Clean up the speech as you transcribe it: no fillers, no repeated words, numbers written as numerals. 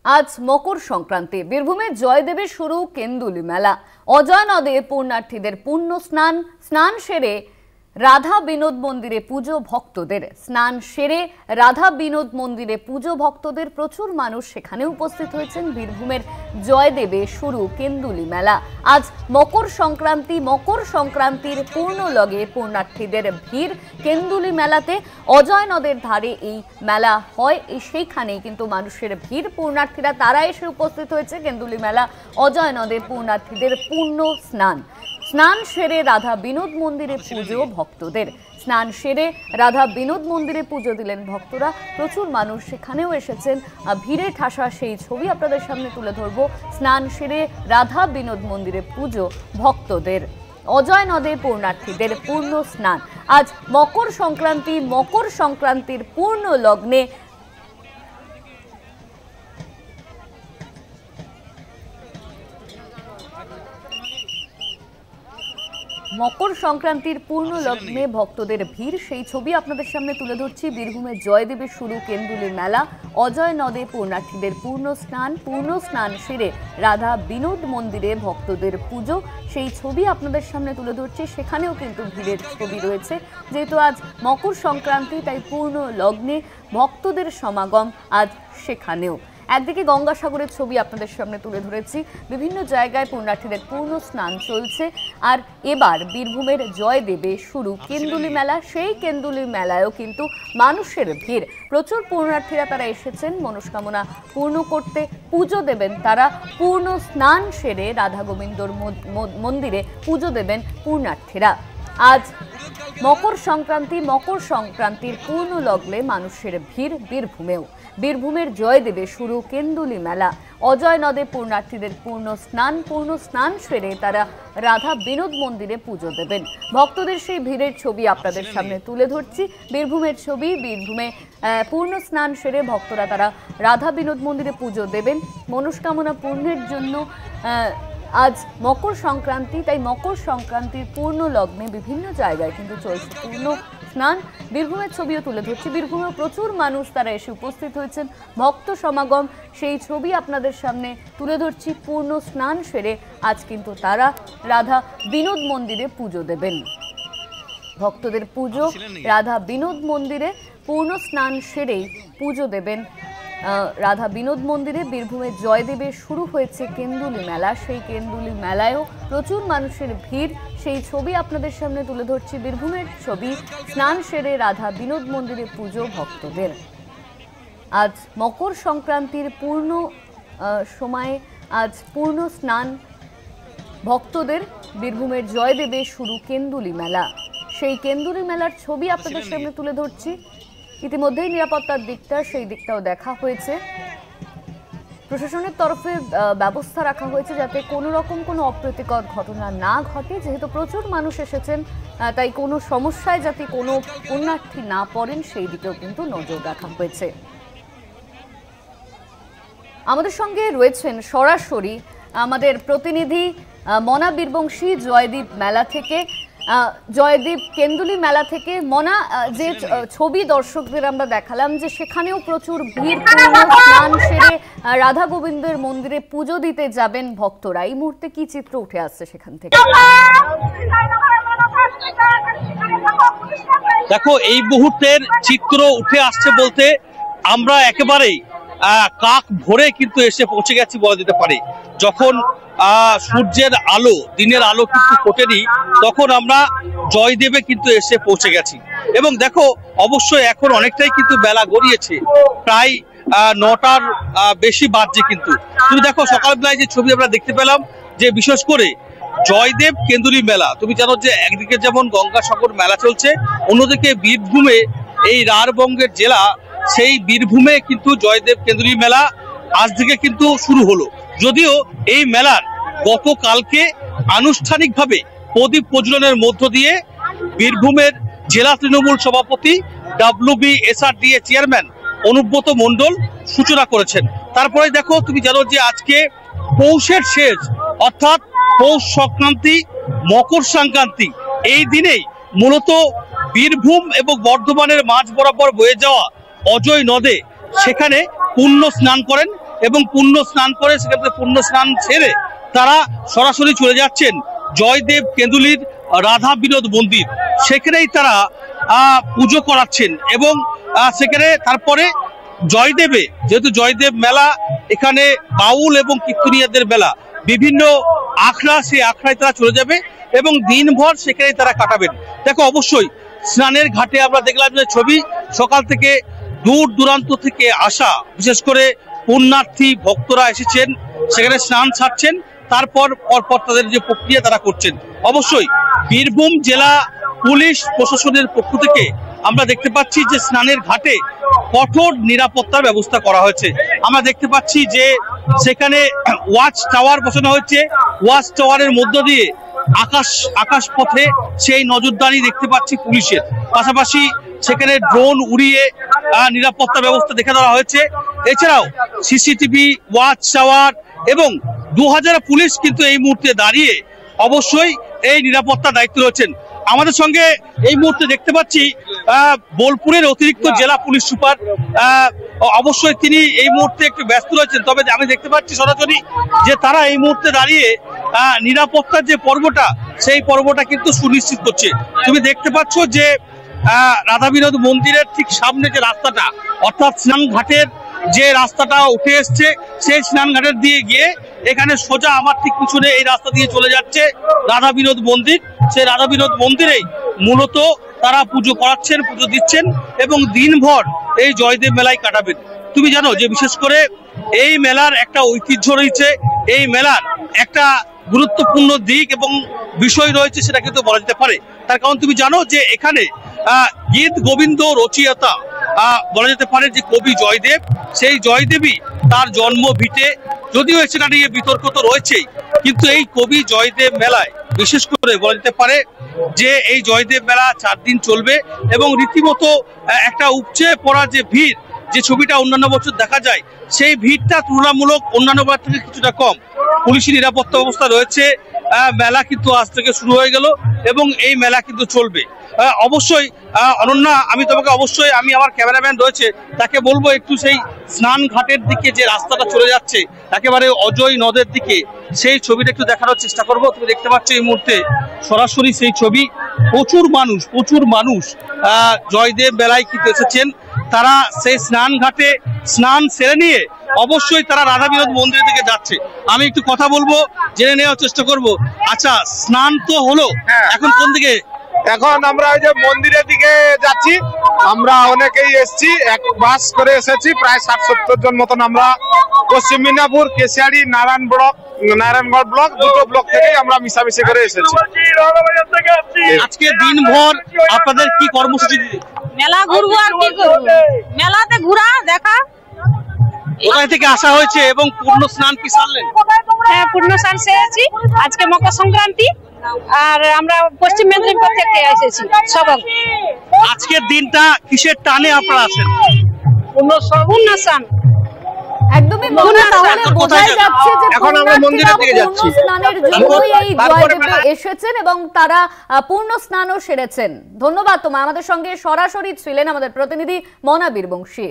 আজ মকর সংক্রান্তি। বীরভূমে জয়দেবে শুরু কেন্দুলি মেলা। অজয় নদে পুণ্যার্থীদের পুণ্য স্নান সেরে রাধা বিনোদ মন্দিরে পুজো ভক্তদের। স্নান সেরে রাধা বিনোদ মন্দিরে পুজো ভক্তদের। প্রচুর মানুষ সেখানে উপস্থিত হয়েছেন। বীরভূমের জয়দেবে শুরু কেন্দুলি মেলা। আজ মকর সংক্রান্তি। মকর সংক্রান্তির পূর্ণ লগে পুণ্যার্থীদের ভিড় কেন্দুলি মেলাতে। অজয় নদের ধারে এই মেলা হয়, সেইখানেই কিন্তু মানুষের ভিড়। পুণ্যার্থীরা তারা এসে উপস্থিত হয়েছে কেন্দুলি মেলা। অজয় নদে পুণ্যার্থীদের পূর্ণ স্নান সেরে রাধা বিনোদ মন্দিরে পুজো ভক্তদের। স্নান সেরে রাধা বিনোদ মন্দিরে পুজো দিলেন ভক্তরা। প্রচুর মানুষ সেখানেও এসেছেন। ভিড়ে ঠাসা সেই ছবি আপনাদের সামনে তুলে ধরব। স্নান সেরে রাধা বিনোদ মন্দিরে পুজো ভক্তদের। অজয় নদে পুণ্যার্থীদের পূর্ণ স্নান। আজ মকর সংক্রান্তি। মকর সংক্রান্তির পূর্ণ লগ্নে মকর সংক্রান্তির পূর্ণ লগ্নে ভক্তদের ভিড়, সেই ছবি আপনাদের সামনে তুলে ধরছি। বীরভূমের জয়দেবে শুরু কেন্দুলি মেলা। অজয় নদে পুণ্যার্থীদের পূর্ণ স্নান সেরে রাধা বিনোদ মন্দিরে ভক্তদের পুজো, সেই ছবি আপনাদের সামনে তুলে ধরছি। সেখানেও কিন্তু ভিড়ের ছবি রয়েছে। যেহেতু আজ মকর সংক্রান্তি, তাই পূর্ণ লগ্নে ভক্তদের সমাগম আজ সেখানেও। একদিকে গঙ্গাসাগরের ছবি আপনাদের সামনে তুলে ধরেছি। বিভিন্ন জায়গায় পুণ্যার্থীদের পূর্ণ স্নান চলছে। আর এবার বীরভূমের জয়দেবে শুরু কেন্দুলি মেলা। সেই কেন্দুলি মেলায়ও কিন্তু মানুষের ভিড়। প্রচুর পুণ্যার্থীরা তারা এসেছেন মনস্কামনা পূর্ণ করতে। পুজো দেবেন তারা। পূর্ণ স্নান সেরে রাধা গোবিন্দর মন্দিরে পুজো দেবেন পুণ্যার্থীরা। আজ মকর সংক্রান্তি। মকর সংক্রান্তির পূর্ণ লগ্নে মানুষের ভিড় বীরভূমেও। বীরভূমের জয়দেবে শুরু কেন্দুলি মেলা। অজয় নদে পুণ্যার্থীদের পূর্ণ স্নান সেরে তারা রাধা বিনোদ মন্দিরে পুজো দেবেন। ভক্তদের সেই ভিড়ের ছবি আপনাদের সামনে তুলে ধরছি। বীরভূমের ছবি। বীরভূমে পূর্ণ স্নান সেরে ভক্তরা তারা রাধা বিনোদ মন্দিরে পুজো দেবেন মনস্কামনা পূর্ণের জন্য। আজ মকর সংক্রান্তি, তাই মকর সংক্রান্তির পূর্ণ লগ্নে বিভিন্ন জায়গায় কিন্তু চলছে পূর্ণ স্নান। বীরভূমের ছবিও তুলে ধরছি। বীরভূমে প্রচুর মানুষ তারা এসে উপস্থিত হয়েছেন। ভক্ত সমাগম, সেই ছবি আপনাদের সামনে তুলে ধরছি। পূর্ণ স্নান সেরে আজ কিন্তু তারা রাধা বিনোদ মন্দিরে পুজো দেবেন। ভক্তদের পুজো রাধা বিনোদ মন্দিরে। পূর্ণ স্নান সেরেই পুজো দেবেন রাধা বিনোদ মন্দিরে। বীরভূমের জয়দেবে শুরু হয়েছে কেন্দুলি মেলা। সেই কেন্দুলি মেলায়ও প্রচুর মানুষের ভিড়, সেই ছবি আপনাদের সামনে তুলে ধরছি। বীরভূমের ছবি। স্নান সেরে রাধা বিনোদ মন্দিরে পুজো ভক্তদের। আজ মকর সংক্রান্তির পূর্ণ সময়ে আজ পূর্ণ স্নান ভক্তদের। বীরভূমের জয়দেবে শুরু কেন্দুলি মেলা। সেই কেন্দুলি মেলার ছবি আপনাদের সামনে তুলে ধরছি। ইতিমধ্যেই নিরাপত্তার দিকটা, সেই দিকটাও দেখা হয়েছে। প্রশাসনের তরফে ব্যবস্থা রাখা হয়েছে যাতে কোনো রকম কোনো অপ্রীতিকর ঘটনা না ঘটে। যেহেতু প্রচুর মানুষ এসেছেন, তাই কোনো সমস্যায় যাতে কোনো পুণ্যার্থী না পড়েন, সেই দিকেও কিন্তু নজর রাখা হয়েছে। আমাদের সঙ্গে রয়েছেন সরাসরি আমাদের প্রতিনিধি মনা বীরবংশী জয়দীপ মেলা থেকে, জয়দীপ কেন্দুলি মেলা থেকে। মনা, যে ছবি দর্শকদের আমরা দেখালাম যে সেখানেও প্রচুর ভিড়, স্নান সেরে রাধা গোবিন্দের মন্দিরে পুজো দিতে যাবেন ভক্তরা। এই মুহূর্তে কি চিত্র উঠে আসছে সেখান থেকে? দেখো, এই মুহূর্তের চিত্র উঠে আসছে বলতে আমরা একেবারেই কাক ভরে কিন্তু এসে পৌঁছে গেছি বলা যেতে পারে। যখন সূর্যের আলো, দিনের আলো কিন্তু ফোটেনি, তখন আমরা জয়দেবে কিন্তু এসে পৌঁছে গেছি। এবং দেখো, অবশ্যই এখন অনেকটাই কিন্তু বেলা গড়িয়েছে, প্রায় 9টার বেশি বাজছে। কিন্তু তুমি দেখো, সকালবেলায় যে ছবি আমরা দেখতে পেলাম, যে বিশেষ করে জয়দেব কেন্দুলি মেলা, তুমি জানো যে একদিকে যেমন গঙ্গাসাগর মেলা চলছে, অন্যদিকে বীরভূমে এই রাঢ়বঙ্গের জেলা, সেই বীরভূমে কিন্তু জয়দেব কেন্দুলি মেলা আজ থেকে কিন্তু শুরু হলো। যদিও এই মেলার গতকালকে আনুষ্ঠানিকভাবে প্রদীপ প্রজ্বলনের মধ্য দিয়ে বীরভূমের জেলা তৃণমূল সভাপতি WBSRDA চেয়ারম্যান অনুব্রত মণ্ডল সূচনা করেছেন। তারপরে দেখো, তুমি জানো যে আজকে পৌষের শেষ, অর্থাৎ পৌষ সংক্রান্তি, মকর সংক্রান্তি। এই দিনেই মূলত বীরভূম এবং বর্ধমানের মাঝ বরাবর বয়ে যাওয়া অজয় নদে সেখানে পুণ্য স্নান করেন এবং পুণ্য স্নান করে সেখানে পুণ্য স্নান সেরে তারা সরাসরি চলে যাচ্ছেন জয়দেব কেঁদুলির রাধা বিনোদ মন্দির। সেখানেই তারা পুজো করাচ্ছেন এবং সেখানে তারপরে জয়দেবে, যেহেতু জয়দেব মেলা, এখানে বাউল এবং কীর্তনিয়াদের মেলা, বিভিন্ন আখড়া, সেই আখড়ায় তারা চলে যাবে এবং দিনভর সেখানে তারা কাটাবেন। দেখো, অবশ্যই স্নানের ঘাটে আমরা দেখলাম যে ছবি, সকাল থেকে দূর দূরান্ত থেকে আসা বিশেষ করে পুণ্যার্থী ভক্তরা এসেছেন, সেখানে স্নান ছাড়ছেন, তারপর পরপর তাদের যে প্রক্রিয়া তারা করছেন। অবশ্যই বীরভূম জেলা পুলিশ প্রশাসনের পক্ষ থেকে আমরা দেখতে পাচ্ছি যে স্নানের ঘাটে কঠোর নিরাপত্তার ব্যবস্থা করা হয়েছে। আমরা দেখতে পাচ্ছি যে সেখানে ওয়াচ টাওয়ার বসানো হয়েছে, ওয়াচ টাওয়ারের মধ্য দিয়ে আকাশ পথে সেই নজরদারি দেখতে পাচ্ছি পুলিশের। পাশাপাশি সেখানে ড্রোন উড়িয়ে নিরাপত্তা ব্যবস্থা দেখে দেওয়া হয়েছে। এছাড়াও সিসিটিভি, ওয়াচ টাওয়ার এবং 2000 পুলিশ কিন্তু এই মুহূর্তে দাঁড়িয়ে অবশ্যই এই নিরাপত্তা দায়িত্ব রয়েছেন। আমাদের সঙ্গে এই মুহূর্তে দেখতে পাচ্ছি বোলপুরের অতিরিক্ত জেলা পুলিশ সুপার, অবশ্যই তিনি এই মুহূর্তে একটু ব্যস্ত রয়েছেন, তবে আমি দেখতে পাচ্ছি সরাসরি যে তারা এই মুহূর্তে দাঁড়িয়ে নিরাপত্তার যে পর্বটা, সেই পর্বটা কিন্তু সুনিশ্চিত করছে। তুমি দেখতে পাচ্ছ যে রাধা বিনোদ মন্দিরের ঠিক সামনে যে রাস্তাটা, অর্থাৎ স্নানঘাটের যে রাস্তাটা উঠে এসছে, সেই স্নানঘাটের দিয়ে গিয়ে এখানে সোজা আমার ঠিক পিছনে এই রাস্তা দিয়ে চলে যাচ্ছে রাধা বিনোদ মন্দির। সেই রাধা বিনোদ মন্দিরেই মূলত তারা পুজো করাচ্ছেন, পুজো দিচ্ছেন এবং দিনভর এই জয়দেব মেলায় কাটাবেন। তুমি জানো যে বিশেষ করে এই মেলার একটা ঐতিহ্য রয়েছে, এই মেলার একটা গুরুত্বপূর্ণ দিক এবং বিষয় রয়েছে, সেটা কিন্তু বলা যেতে পারে। তার কারণ তুমি জানো যে এখানে গীত গোবিন্দ রচয়িতা বলা যেতে পারে যে কবি জয়দেব, সেই জয়দেবী তার জন্ম ভিটে, যদিও সেটা নিয়ে বিতর্ক তো রয়েছেই, কিন্তু এই কবি জয়দেব মেলায় বিশেষ করে বলা যেতে পারে যে এই জয়দেব মেলা 4 দিন চলবে এবং রীতিমতো একটা উপচে পড়া যে ভিড়, যে ছবিটা অন্যান্য বছর দেখা যায়, সেই ভিড়টা তুলনামূলক অন্যান্য বার থেকে কিছুটা কম। পুলিশি নিরাপত্তা ব্যবস্থা রয়েছে। মেলা কিন্তু আজ থেকে শুরু হয়ে গেল এবং এই মেলা কিন্তু চলবে। অবশ্যই অনন্যা, আমি তোমাকে অবশ্যই, আমি আমার ক্যামেরাম্যান রয়েছে তাকে বলবো একটু সেই স্নান ঘাটের দিকে যে রাস্তাটা চলে যাচ্ছে একেবারে অজয় নদের দিকে, সেই ছবিটা একটু দেখানোর চেষ্টা করব। তুমি দেখতে পাচ্ছ এই মুহূর্তে সরাসরি সেই ছবি। প্রচুর মানুষ জয়দেব মেলায় কিন্তু এসেছেন। তারা সেই স্নান ঘাটে স্নান সেরে নিয়ে অবশ্যই তারা রাধা বিনোদ মন্দিরের দিকে যাচ্ছে। আমি একটু কথা বলবো, জেনে নেওয়ার চেষ্টা করব। আচ্ছা, স্নান তো হলো, এখন কোন দিকে? এখন আমরা ওই যে মন্দিরের দিকে যাচ্ছি। আমরা অনেকেই এসেছি, এক বাস করে এসেছি, প্রায় 60-70 জন মতন। আমরা পশ্চিম মিদনাপুর, কেশিয়াড়ি, নারায়ণগড় ব্লক, দুটো ব্লক থেকে আমরা মিশামিশি করে এসেছি। আজকে দিনভর আপনাদের কি কর্মসূচি? মেলা ঘুরবো আর কি করবো, মেলাতে ঘোরা দেখা। কোথায় থেকে আসা হয়েছে এবং পূর্ণ স্নান কি সারলেন? হ্যাঁ, পূর্ণ স্নান সেরেছি। আজকে মকর সংক্রান্তি, আর আমরা পশ্চিম মেদিনীপুর থেকে এসেছি সবাই। আজকের দিনটা কিসের টানে আপনারা আছেন? পূর্ণ স্নান। একদমই মনে, তাহলে বোঝাই যাচ্ছে যে এখন আমরা মন্দিরের দিকে যাচ্ছি। পূর্ণ স্নানের জন্যই এই জয়দেবে এসেছেন এবং তারা পূর্ণ স্নানও সেরেছেন। ধন্যবাদ তোমায়। আমাদের সঙ্গে সরাসরি ছিলেন আমাদের প্রতিনিধি মনা বীরবংশী।